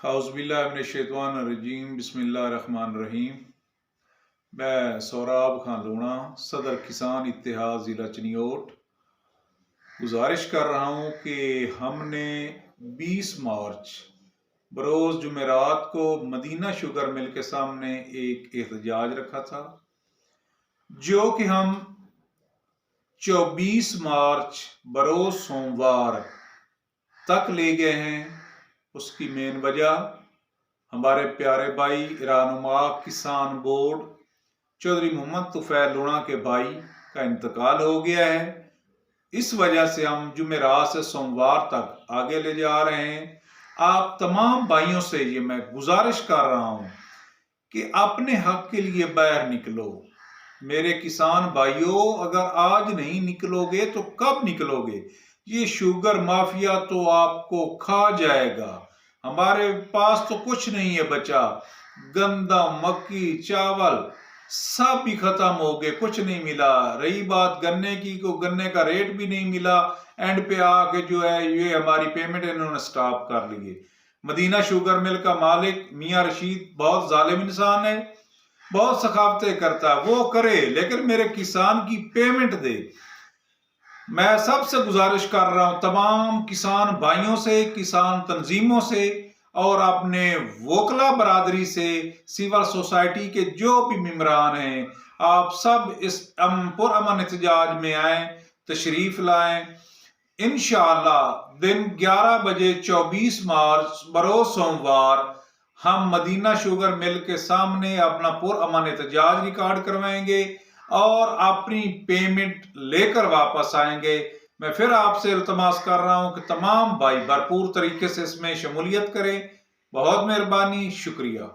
اعوذ باللہ من الشیطان الرجیم بسم اللہ الرحمن الرحیم۔ میں سوراب خان لونا، صدر کسان اتحاد ضلع چنیوٹ، گزارش کر رہا ہوں کہ ہم نے 20 مارچ بروز جمعرات کو مدینہ شوگر مل کے سامنے ایک احتجاج رکھا تھا، جو کہ ہم 24 مارچ بروز سوموار تک لے گئے ہیں۔ اس کی مین وجہ ہمارے پیارے بھائی رہنما کسان بورڈ چودھری محمد طفیل لونا کے بھائی کا انتقال ہو گیا ہے۔ اس وجہ سے ہم جمعرات سے سوموار تک آگے لے جا رہے ہیں۔ آپ تمام بھائیوں سے یہ میں گزارش کر رہا ہوں کہ اپنے حق کے لیے باہر نکلو۔ میرے کسان بھائیوں، اگر آج نہیں نکلو گے تو کب نکلو گے؟ یہ شوگر مافیا تو آپ کو کھا جائے گا۔ ہمارے پاس تو کچھ نہیں ہے بچا، گندم، مکی، چاول سب بھی ختم ہو گئے، کچھ نہیں ملا۔ رہی بات گنے کی، کو گنے کا ریٹ بھی نہیں ملا۔ اینڈ پہ آ کے جو ہے یہ ہماری پیمنٹ انہوں نے سٹاپ کر لیے۔ مدینہ شوگر مل کا مالک میاں رشید بہت ظالم انسان ہے، بہت ثقافتیں کرتا ہے، وہ کرے لیکن میرے کسان کی پیمنٹ دے۔ میں سب سے گزارش کر رہا ہوں، تمام کسان بھائیوں سے، کسان تنظیموں سے اور اپنے وکلا برادری سے، سول سوسائٹی کے جو بھی ممبران ہیں، آپ سب اس پرامن احتجاج میں آئیں، تشریف لائیں۔ انشاءاللہ دن 11 بجے 24 مارچ بروز سوموار ہم مدینہ شوگر مل کے سامنے اپنا پرامن احتجاج ریکارڈ کروائیں گے اور اپنی پیمنٹ لے کر واپس آئیں گے۔ میں پھر آپ سے التماس کر رہا ہوں کہ تمام بھائی بھرپور طریقے سے اس میں شمولیت کریں۔ بہت مہربانی، شکریہ۔